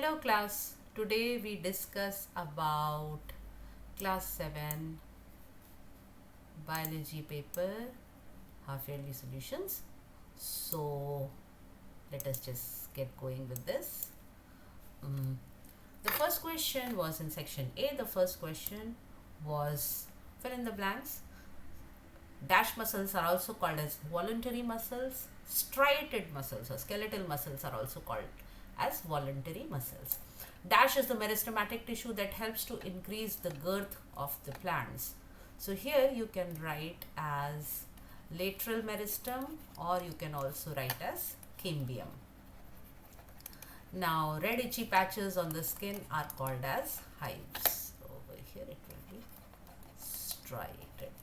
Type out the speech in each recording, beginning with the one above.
Hello class, today we discuss about class 7 biology paper half yearly solutions. So let us just get going with this. The first question was in section A. The first question was fill in the blanks. Dash muscles are also called as voluntary muscles. Striated muscles or skeletal muscles are also called as voluntary muscles. Dash is the meristematic tissue that helps to increase the girth of the plants. So here you can write as lateral meristem, or you can also write as cambium. Now red itchy patches on the skin are called as hives. Over here it will be striated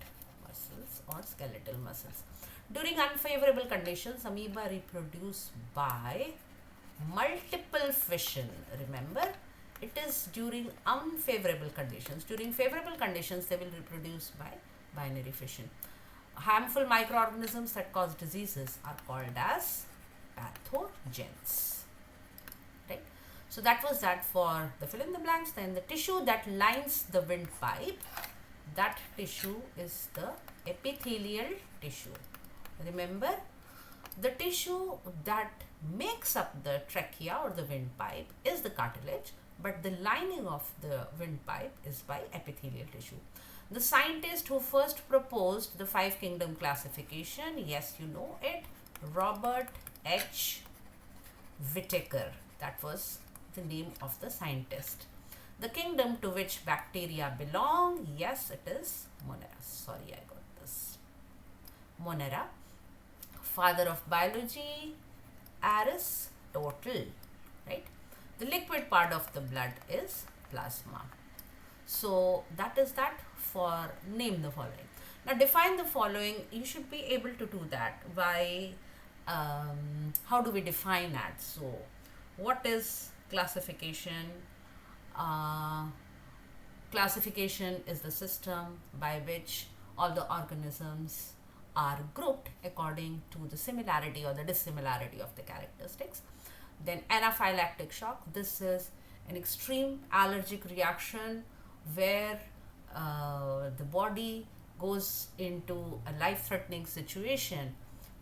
muscles or skeletal muscles. During unfavorable conditions, amoeba reproduce by multiple fission. Remember, it is during unfavorable conditions. During favorable conditions, they will reproduce by binary fission. Harmful microorganisms that cause diseases are called as pathogens. Right? So that was that for the fill in the blanks. Then the tissue that lines the windpipe, that tissue is the epithelial tissue. Remember, the tissue that makes up the trachea or the windpipe is the cartilage, but the lining of the windpipe is by epithelial tissue. The scientist who first proposed the 5 kingdom classification, yes, you know it, Robert H. Whittaker. That was the name of the scientist. The kingdom to which bacteria belong, yes, it is Monera. Sorry, I got this. Monera. Father of biology, Aristotle, right? The liquid part of the blood is plasma. So that is that for name the following. Now define the following. You should be able to do that by how do we define that? So what is classification? Classification is the system by which all the organisms are grouped according to the similarity or the dissimilarity of the characteristics. Then anaphylactic shock. This is an extreme allergic reaction where the body goes into a life-threatening situation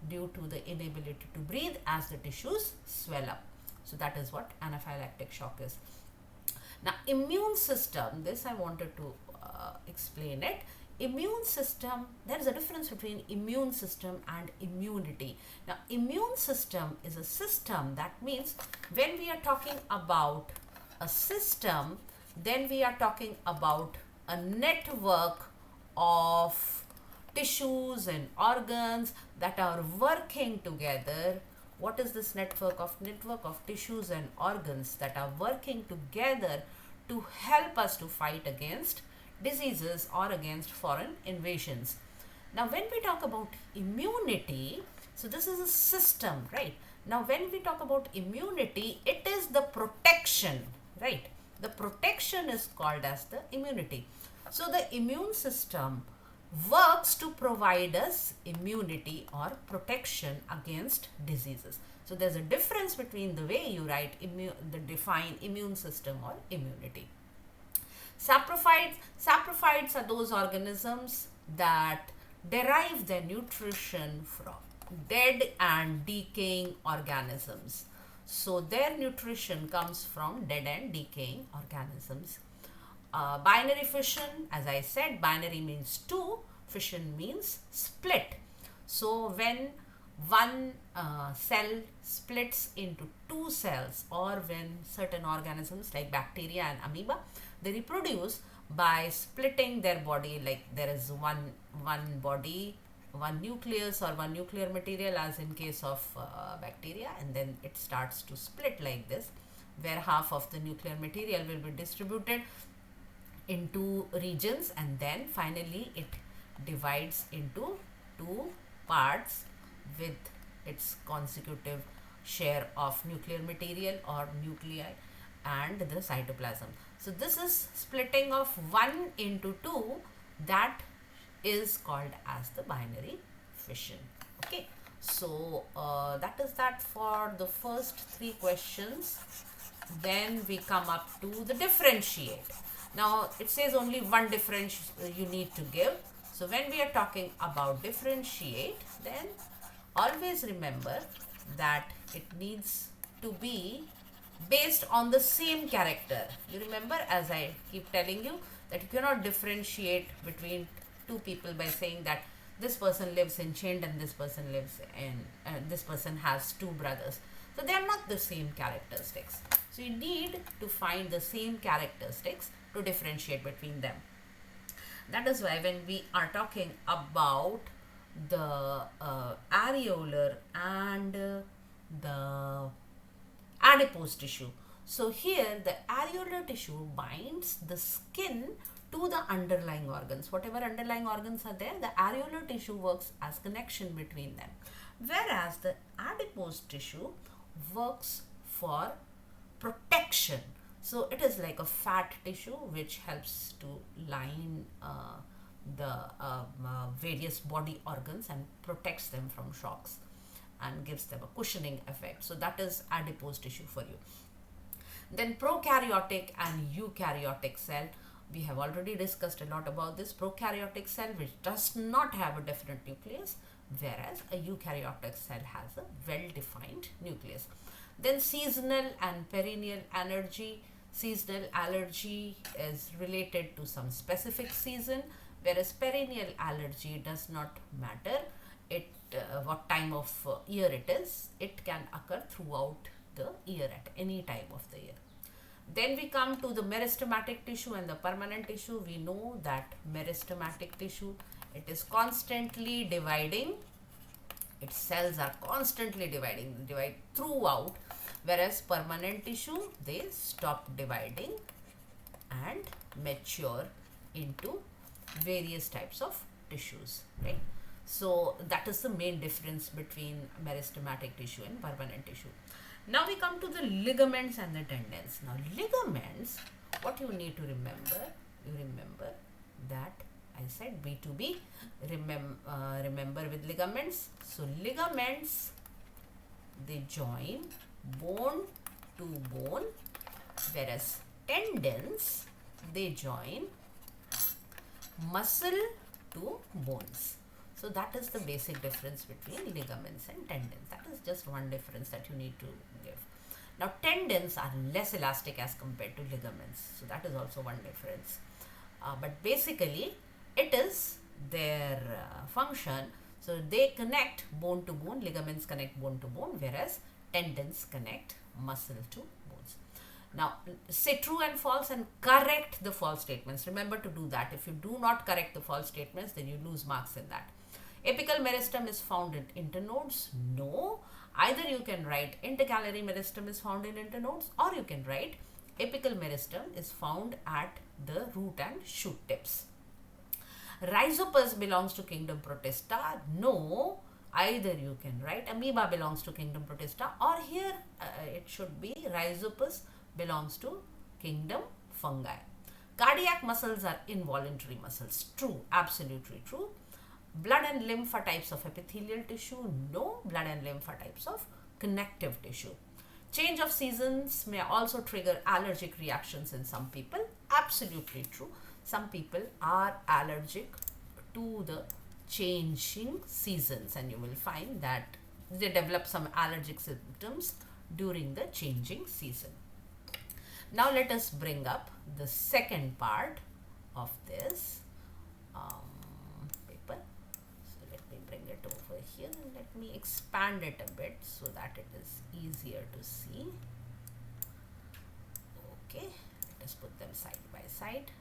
due to the inability to breathe as the tissues swell up. So that is what anaphylactic shock is. Now immune system, this I wanted to explain it. Immune system, there is a difference between immune system and immunity. Now immune system is a system, that means when we are talking about a system, then we are talking about a network of tissues and organs that are working together. What is this network of tissues and organs that are working together to help us to fight against diseases or against foreign invasions? Now when we talk about immunity, so this is a system, right? Now when we talk about immunity, it is the protection, right? The protection is called as the immunity. So the immune system works to provide us immunity or protection against diseases. So there's a difference between the way you write define immune system or immunity. Saprophytes are those organisms that derive their nutrition from dead and decaying organisms. So their nutrition comes from dead and decaying organisms. Binary fission, as I said, binary means 2, fission means split. So when one cell splits into 2 cells, or when certain organisms like bacteria and amoeba, they reproduce by splitting their body, like there is one body, one nucleus or one nuclear material, as in case of bacteria, and then it starts to split like this, where half of the nuclear material will be distributed into regions, and then finally it divides into 2 parts with its consecutive share of nuclear material or nuclei and the cytoplasm. So this is splitting of 1 into 2, that is called as the binary fission. Okay, so that is that for the first 3 questions. Then we come up to the differentiate. Now it says only one difference you need to give. So when we are talking about differentiate, then always remember that it needs to be based on the same character. You remember, as I keep telling you, that you cannot differentiate between two people by saying that this person lives in Chind and this person lives in this person has two brothers. So they are not the same characteristics. So you need to find the same characteristics to differentiate between them. That is why when we are talking about the areolar and the adipose tissue. So here the areolar tissue binds the skin to the underlying organs. Whatever underlying organs are there, the areolar tissue works as connection between them. Whereas the adipose tissue works for protection. So it is like a fat tissue which helps to line the various body organs and protects them from shocks and gives them a cushioning effect. So that is adipose tissue for you. Then prokaryotic and eukaryotic cell. We have already discussed a lot about this. Prokaryotic cell which does not have a definite nucleus, whereas a eukaryotic cell has a well-defined nucleus. Then seasonal and perennial allergy. Seasonal allergy is related to some specific season, whereas perennial allergy does not matter what time of year it is. It can occur throughout the year at any time of the year. Then we come to the meristematic tissue and the permanent tissue. We know that meristematic tissue, it is constantly dividing. Its cells are constantly dividing, they divide throughout, whereas permanent tissue, they stop dividing and mature into various types of tissues, right? So that is the main difference between meristematic tissue and permanent tissue. Now we come to the ligaments and the tendons. Now ligaments, what you need to remember, you remember that I said B2B, remember with ligaments. So ligaments, they join bone to bone, whereas tendons, they join muscle to bones. So that is the basic difference between ligaments and tendons. That is just one difference that you need to give. Now tendons are less elastic as compared to ligaments. So that is also one difference. But basically it is their function. So they connect bone to bone, ligaments connect bone to bone, whereas tendons connect muscle to bones. Now say true and false and correct the false statements. Remember to do that. If you do not correct the false statements, then you lose marks in that. Apical meristem is found in internodes. No. Either you can write intercalary meristem is found in internodes, or you can write apical meristem is found at the root and shoot tips. Rhizopus belongs to kingdom Protista. No. Either you can write amoeba belongs to kingdom Protista, or here it should be Rhizopus belongs to kingdom fungi. Cardiac muscles are involuntary muscles. True. Absolutely true. Blood and lymph are types of epithelial tissue. No. Blood and lymph are types of connective tissue. Change of seasons may also trigger allergic reactions in some people. Absolutely true. Some people are allergic to the changing seasons, and you will find that they develop some allergic symptoms during the changing season. Now let us bring up the second part of this paper. So let me bring it over here and let me expand it a bit so that it is easier to see. Okay, let us put them side by side.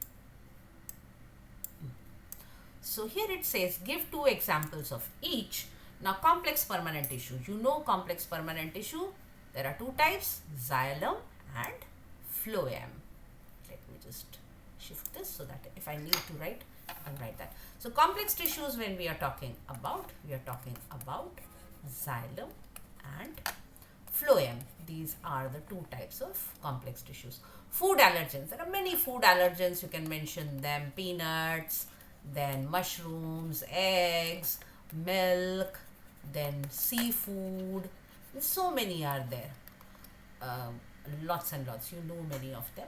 So here it says give two examples of each. Now complex permanent tissue. You know complex permanent tissue. There are two types, xylem and phloem. Let me just shift this so that if I need to write, I can write that. So complex tissues, when we are talking about xylem and phloem. These are the two types of complex tissues. Food allergens. There are many food allergens. You can mention them: peanuts, then mushrooms, eggs, milk, then seafood. So many are there. lots and lots. You know many of them.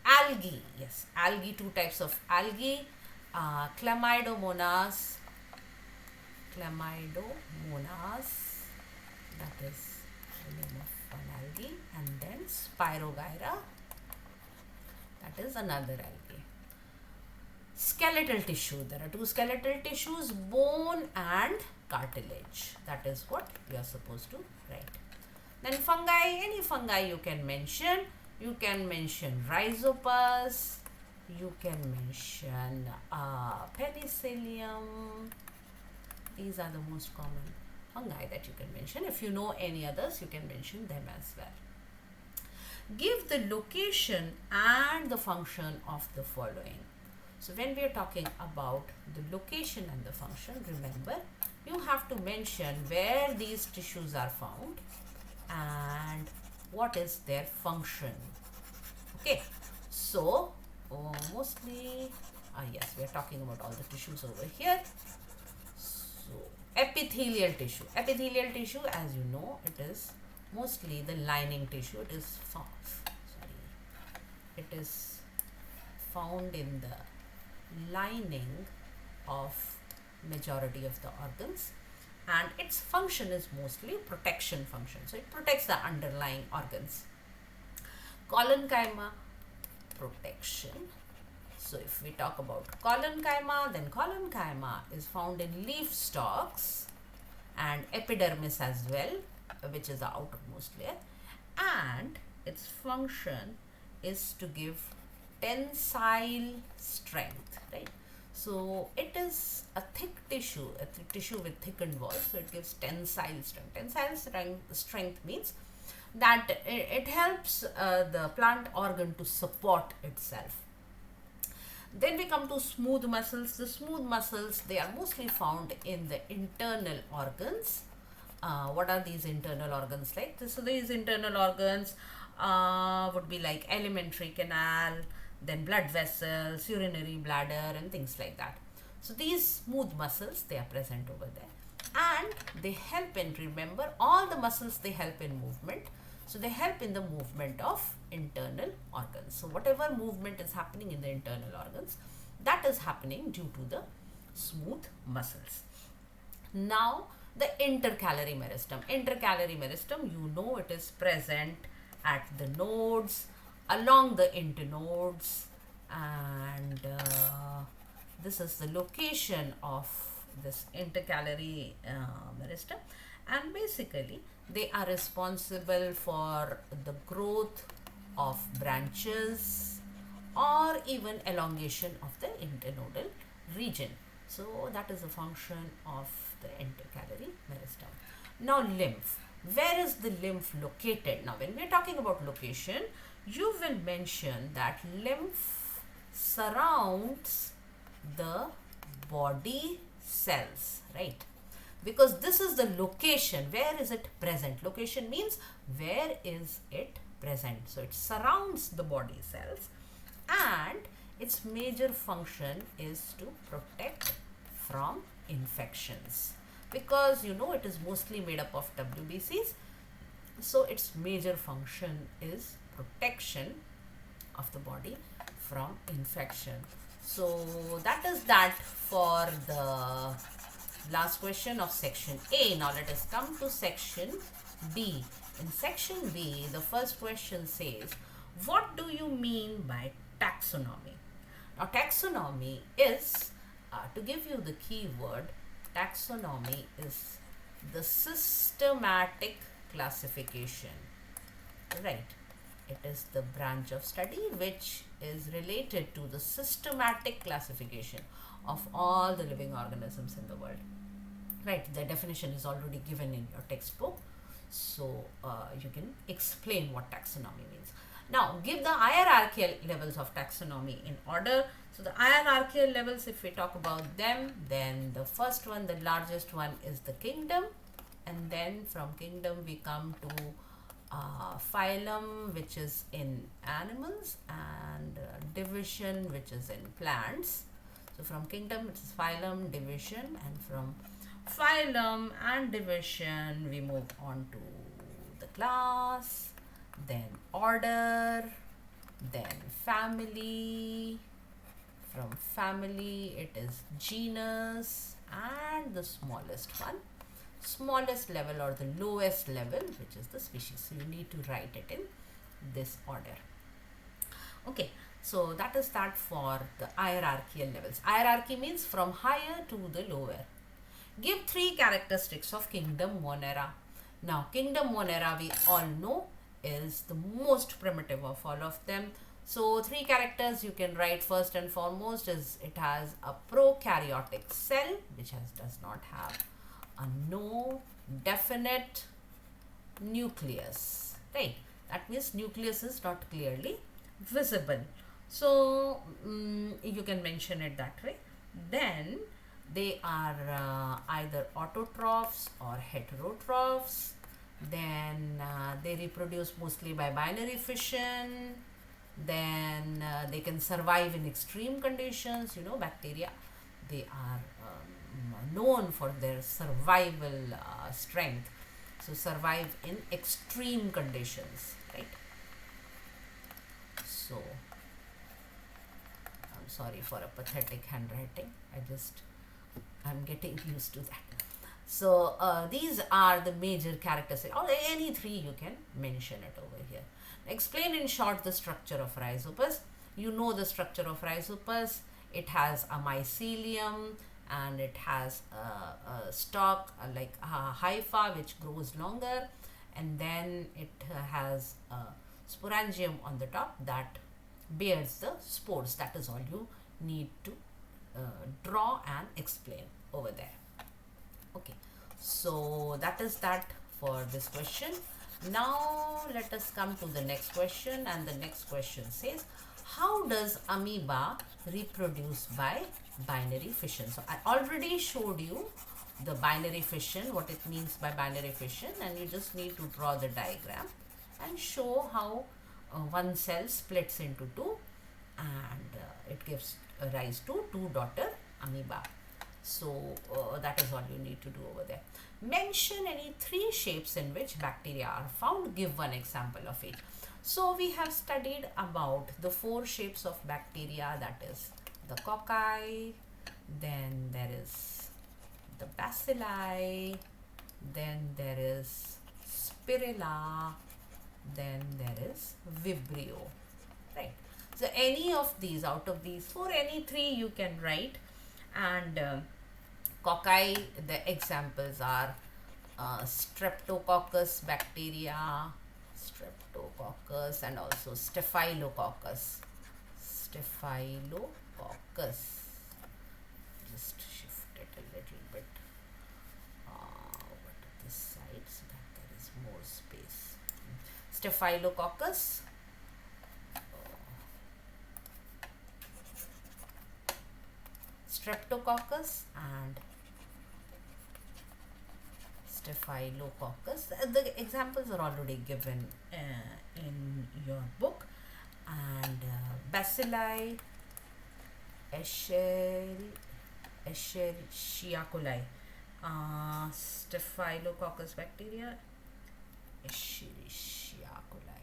Algae, yes, algae, two types of algae, Chlamydomonas, that is the name of one algae, and then Spirogyra, that is another algae. Skeletal tissue, there are two skeletal tissues, bone and cartilage. That is what you are supposed to write. Then fungi, any fungi you can mention. You can mention Rhizopus, you can mention Penicillium. These are the most common fungi that you can mention. If you know any others, you can mention them as well. Give the location and the function of the following. So when we are talking about the location and the function, remember, you have to mention where these tissues are found and what is their function. Okay, so mostly, yes, we are talking about all the tissues over here. So epithelial tissue. Epithelial tissue, as you know, it is mostly the lining tissue. It is found in the lining of majority of the organs, and its function is mostly protection function. So it protects the underlying organs. Collenchyma, protection. So if we talk about collenchyma, then collenchyma is found in leaf stalks and epidermis as well, which is the outermost layer, and its function is to give tensile strength, right? So it is a thick tissue, tissue with thickened walls, so it gives tensile strength. Tensile strength means that it helps the plant organ to support itself. Then we come to smooth muscles. The smooth muscles, they are mostly found in the internal organs. What are these internal organs like? So these internal organs would be like alimentary canal, then blood vessels, urinary bladder, and things like that. So these smooth muscles, they are present over there, and they help in, remember, all the muscles, they help in movement. So they help in the movement of internal organs. So whatever movement is happening in the internal organs, that is happening due to the smooth muscles. Now the intercalary meristem. Intercalary meristem, you know, it is present at the nodes, along the internodes, and this is the location of this intercalary meristem, and basically they are responsible for the growth of branches or even elongation of the internodal region. So that is a function of the intercalary meristem. Now lymph. Where is the lymph located? Now when we are talking about location, you will mention that lymph surrounds the body cells, right? Because this is the location. Where is it present? Location means where is it present? So it surrounds the body cells, and its major function is to protect from infections, because you know it is mostly made up of WBCs. So its major function is protection of the body from infection. So that is that for the last question of section A. Now let us come to section B. In section B, the first question says, what do you mean by taxonomy? Now taxonomy is, to give you the key word, taxonomy is the systematic classification, right? It is the branch of study which is related to the systematic classification of all the living organisms in the world, right? The definition is already given in your textbook, so you can explain what taxonomy means. Now give the hierarchical levels of taxonomy in order. So the hierarchical levels, if we talk about them, then the first one, the largest one, is the kingdom, and then from kingdom we come to phylum, which is in animals, and division, which is in plants. So from kingdom it is phylum, division, and from phylum and division we move on to the class, then order, then family. From family, it is genus, and the smallest one, smallest level or the lowest level, which is the species. So you need to write it in this order. Okay, so that is that for the hierarchical levels. Hierarchy means from higher to the lower. Give 3 characteristics of kingdom Monera. Now, kingdom Monera, we all know, is the most primitive of all of them. So, 3 characters you can write. First and foremost is it has a prokaryotic cell, which does not have a no definite nucleus, right? That means nucleus is not clearly visible. So, you can mention it that way. Then, they are either autotrophs or heterotrophs. Then they reproduce mostly by binary fission. Then they can survive in extreme conditions. You know, bacteria, they are known for their survival strength. So survive in extreme conditions, right? So I'm sorry for a pathetic handwriting. I'm getting used to that. So these are the major characteristics, or any 3 you can mention it over here. Explain in short the structure of Rhizopus. You know the structure of Rhizopus. It has a mycelium and it has a stalk like a hypha which grows longer, and then it has a sporangium on the top that bears the spores. That is all you need to draw and explain over there. Okay, so that is that for this question. Now let us come to the next question, and the next question says, how does amoeba reproduce by binary fission? So I already showed you the binary fission, what it means by binary fission, and you just need to draw the diagram and show how one cell splits into 2 and it gives rise to 2 daughter amoeba. So that is all you need to do over there. Mention any 3 shapes in which bacteria are found. Give one example of each. So we have studied about the 4 shapes of bacteria, that is the cocci, then there is the bacilli, then there is spirilla, then there is vibrio, right? So any of these, out of these 4, any 3 you can write. And cocci, the examples are streptococcus bacteria, and also staphylococcus. Just shift it a little bit over to this side so that there is more space. Staphylococcus, streptococcus, and staphylococcus. The examples are already given in your book. And bacilli, Escherichia coli, staphylococcus bacteria, Escherichia coli,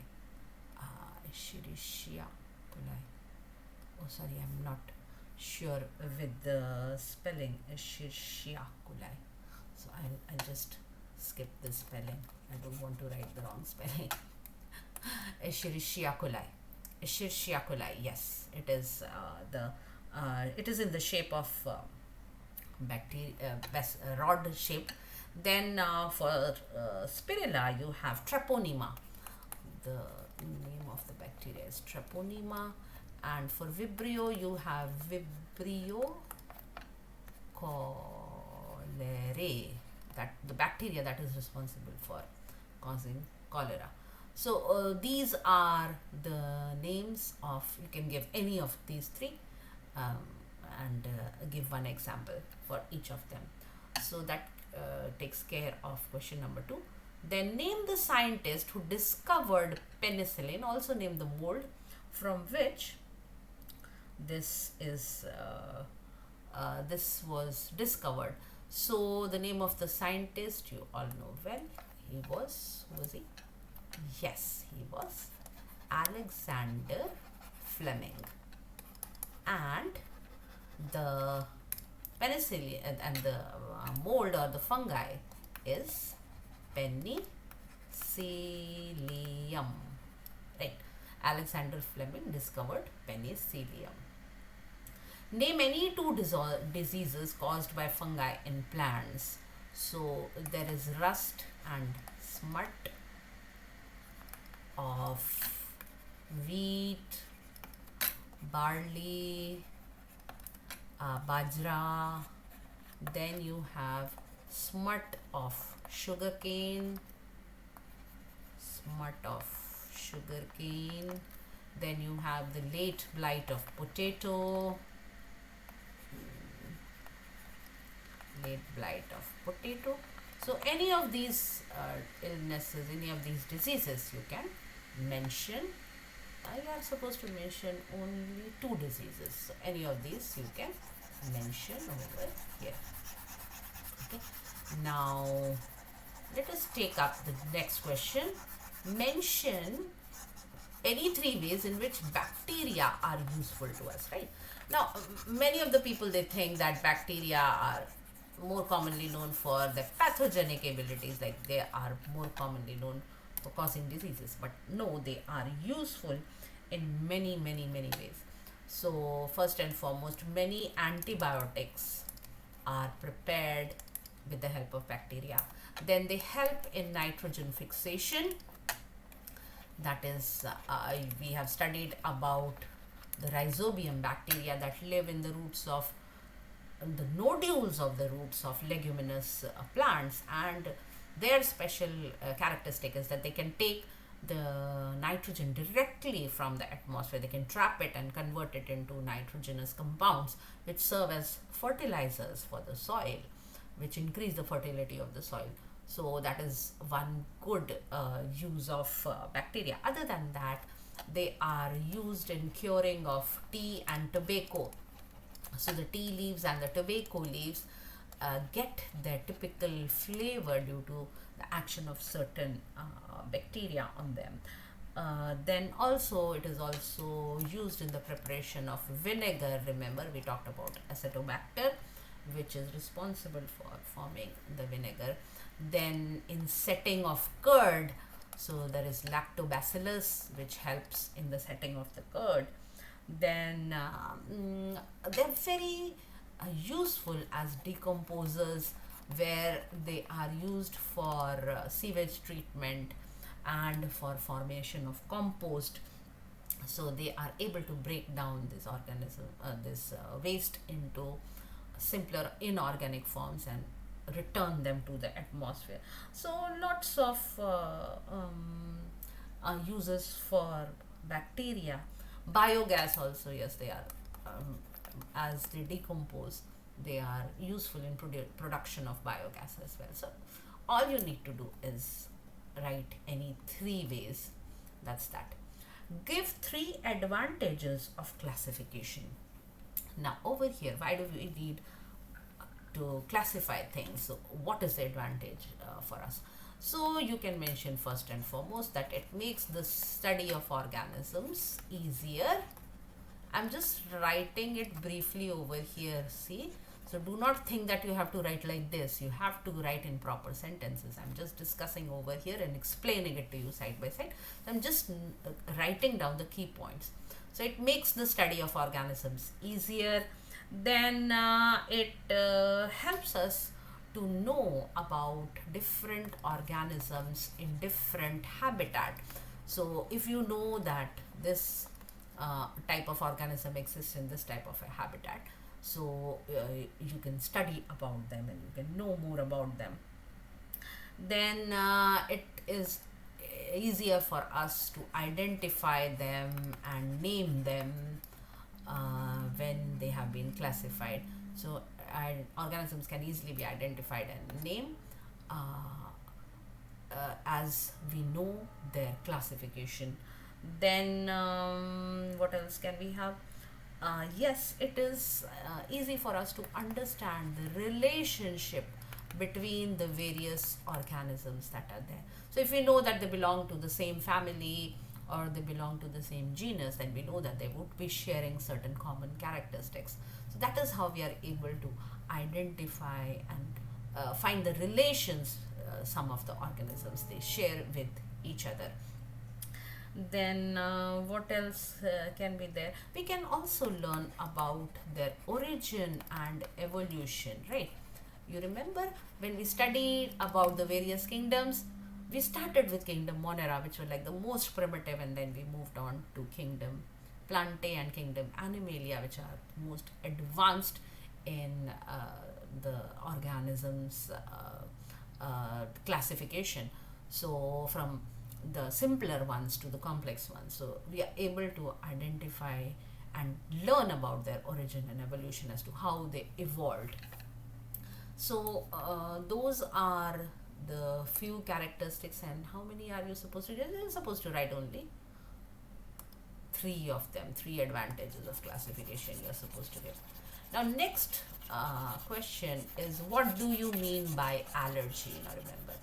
oh sorry, I'm not sure with the spelling, Escherichia coli. So I'll just skip the spelling. I don't want to write the wrong spelling. Escherichia coli. Escherichia coli. Yes, it is it is in the shape of bacteria, rod shape. Then for spirilla, you have Treponema. The name of the bacteria is Treponema. And for vibrio, you have Vibrio cholerae, that the bacteria that is responsible for causing cholera. So these are the names of, you can give any of these 3 and give one example for each of them. So that takes care of question number 2. Then name the scientist who discovered penicillin. Also name the mold from which this was discovered. So the name of the scientist you all know well. Who was he? Yes, he was Alexander Fleming. And the penicillin and the mold or the fungi is penicillium. Right. Alexander Fleming discovered penicillium. Name any two diseases caused by fungi in plants. So there is rust and smut of wheat, barley, bajra. Then you have smut of sugarcane, then you have the late blight of potato, so any of these illnesses, any of these diseases you can mention. You are supposed to mention only two diseases, so any of these you can mention over here. Okay, now let us take up the next question. Mention any three ways in which bacteria are useful to us, right? Now, many of the people, they think that bacteria are more commonly known for their pathogenic abilities, like they are more commonly known for causing diseases, but no, they are useful in many ways. So first and foremost, many antibiotics are prepared with the help of bacteria. Then they help in nitrogen fixation. That is, we have studied about the rhizobium bacteria that live in the roots of the nodules of the roots of leguminous plants, and their special characteristic is that they can take the nitrogen directly from the atmosphere. They can trap it and convert it into nitrogenous compounds which serve as fertilizers for the soil, which increase the fertility of the soil. So that is one good use of bacteria. Other than that, they are used in curing of tea and tobacco. So the tea leaves and the tobacco leaves get their typical flavor due to the action of certain bacteria on them. Then also it is also used in the preparation of vinegar. Remember, we talked about acetobacter, which is responsible for forming the vinegar. Then in setting of curd, so there is lactobacillus, which helps in the setting of the curd. Then they're very useful as decomposers, where they are used for sewage treatment and for formation of compost. So they are able to break down this waste into simpler inorganic forms and return them to the atmosphere. So lots of uses for bacteria. Biogas also, yes, they are, as they decompose, they are useful in production of biogas as well. So all you need to do is write any three ways. That's that. Give three advantages of classification. Now over here, why do we need to classify things? So what is the advantage for us? So you can mention first and foremost that it makes the study of organisms easier. I'm just writing it briefly over here, see. So do not think that you have to write like this. You have to write in proper sentences. I'm just discussing over here and explaining it to you side by side. I'm just writing down the key points. So it makes the study of organisms easier. Then it helps us to know about different organisms in different habitat. So if you know that this type of organism exists in this type of a habitat, so you can study about them and you can know more about them. Then it is easier for us to identify them and name them when they have been classified. So organisms can easily be identified and named as we know their classification. Then what else can we have? Yes, it is easy for us to understand the relationship between the various organisms that are there. So if we know that they belong to the same family or they belong to the same genus, then we know that they would be sharing certain common characteristics. So that is how we are able to identify and find the relations some of the organisms they share with each other. Then what else can be there? We can also learn about their origin and evolution, right? You remember when we studied about the various kingdoms, we started with kingdom Monera, which were like the most primitive, and then we moved on to kingdom Plantae and kingdom Animalia, which are most advanced in the organisms classification. So from the simpler ones to the complex ones, so we are able to identify and learn about their origin and evolution as to how they evolved. So those are the few characteristics. And how many are you supposed to do? You're supposed to write only 3 of them, 3 advantages of classification you're supposed to give. Now next question is, what do you mean by allergy? Now remember,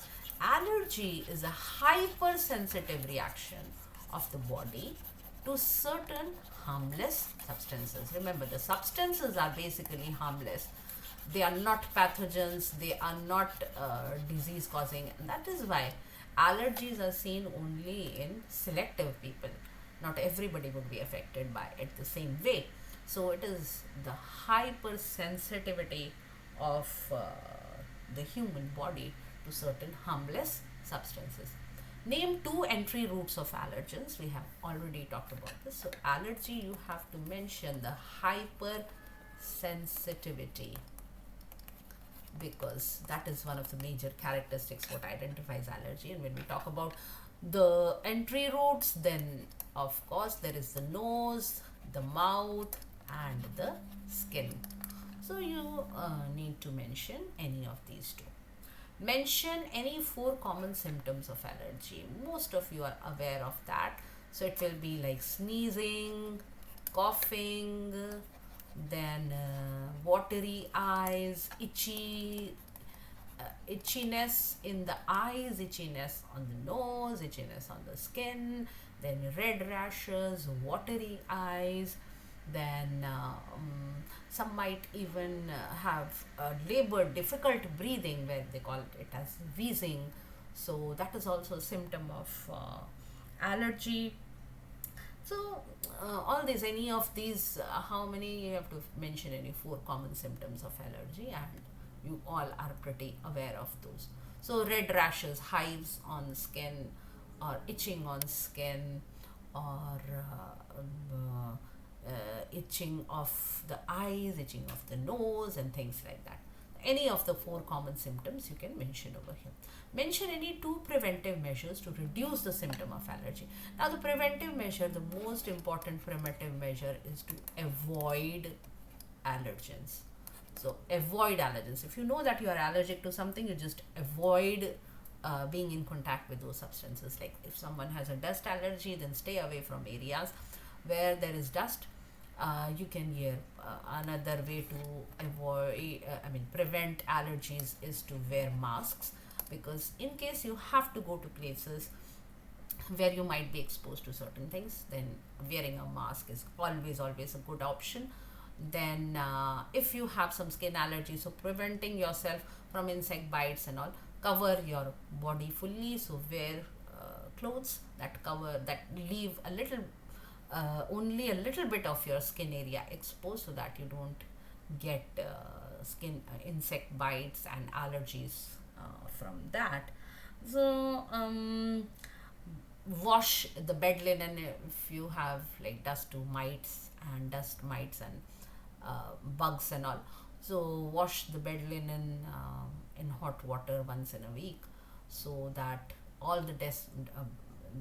allergy is a hypersensitive reaction of the body to certain harmless substances. Remember, the substances are basically harmless. They are not pathogens, they are not disease causing. That is why allergies are seen only in selective people. Not everybody would be affected by it the same way. So it is the hypersensitivity of the human body to certain harmless substances. Name 2 entry routes of allergens. We have already talked about this. So allergy, you have to mention the hypersensitivity, because that is one of the major characteristics what identifies allergy. And when we talk about the entry routes, then of course there is the nose, the mouth and the skin. So you need to mention any of these 2. Mention any 4 common symptoms of allergy. Most of you are aware of that. So it will be like sneezing, coughing, then watery eyes, itchiness in the eyes, itchiness on the nose, itchiness on the skin, then red rashes, watery eyes, then some might even have labor, difficult breathing, where they call it as wheezing. So that is also a symptom of allergy. So all these, any of these, how many you have to mention? Any 4 common symptoms of allergy, and you all are pretty aware of those. So red rashes, hives on skin, or itching on skin, or itching of the eyes, itching of the nose and things like that. Any of the 4 common symptoms you can mention over here. Mention any 2 preventive measures to reduce the symptom of allergy. Now the preventive measure, the most important preventive measure is to avoid allergens. So avoid allergens. If you know that you are allergic to something, you just avoid being in contact with those substances. Like if someone has a dust allergy, then stay away from areas where there is dust. You can hear another way to avoid, prevent allergies is to wear masks, because in case you have to go to places where you might be exposed to certain things, then wearing a mask is always a good option. Then if you have some skin allergy, so preventing yourself from insect bites and all, cover your body fully. So wear clothes that leave a little only a little bit of your skin area exposed, so that you don't get skin insect bites and allergies from that. So wash the bed linen if you have like dust mites and bugs and all. So wash the bed linen in hot water once in a week, so that all the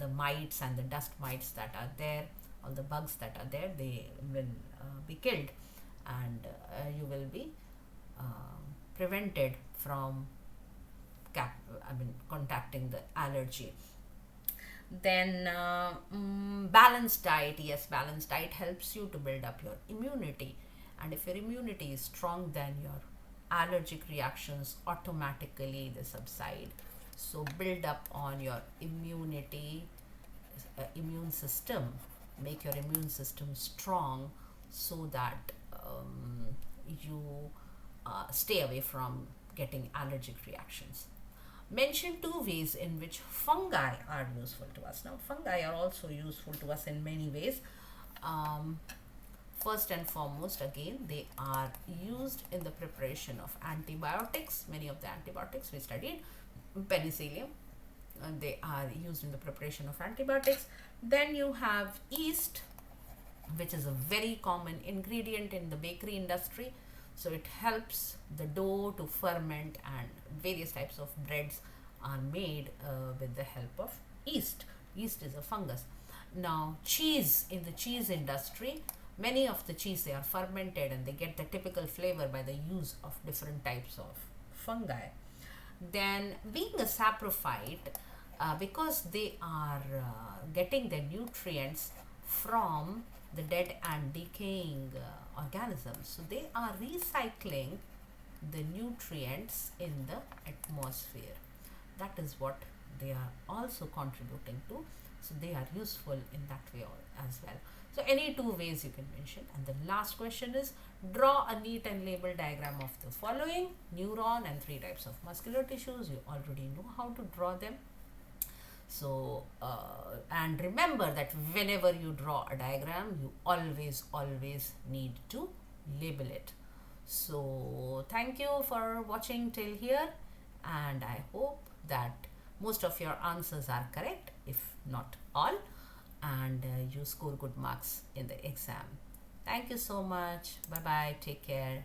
mites and the dust mites that are there, all the bugs that are there, they will be killed, and you will be prevented from contacting the allergy. Then balanced diet. Yes, balanced diet helps you to build up your immunity, and if your immunity is strong, then your allergic reactions automatically they subside. So build up on your immunity, immune system, make your immune system strong so that you stay away from getting allergic reactions. Mention two ways in which fungi are useful to us. Now, fungi are also useful to us in many ways. Um, First and foremost, again, they are used in the preparation of antibiotics. Many of the antibiotics we studied, penicillium, they are used in the preparation of antibiotics. Then you have yeast, which is a very common ingredient in the bakery industry. So it helps the dough to ferment, and various types of breads are made with the help of yeast. Yeast is a fungus. Now, cheese, in the cheese industry, many of the cheese they are fermented and they get the typical flavor by the use of different types of fungi. Then, being a saprophyte, because they are getting their nutrients from the dead and decaying organisms, so they are recycling the nutrients in the atmosphere. That is what they are also contributing to. So they are useful in that way as well. So any two ways you can mention. And the last question is, draw a neat and labeled diagram of the following: neuron and three types of muscular tissues. You already know how to draw them. So and remember that whenever you draw a diagram, you always need to label it. So thank you for watching till here, and I hope that most of your answers are correct, if not all, and you score good marks in the exam. Thank you so much. Bye bye. Take care.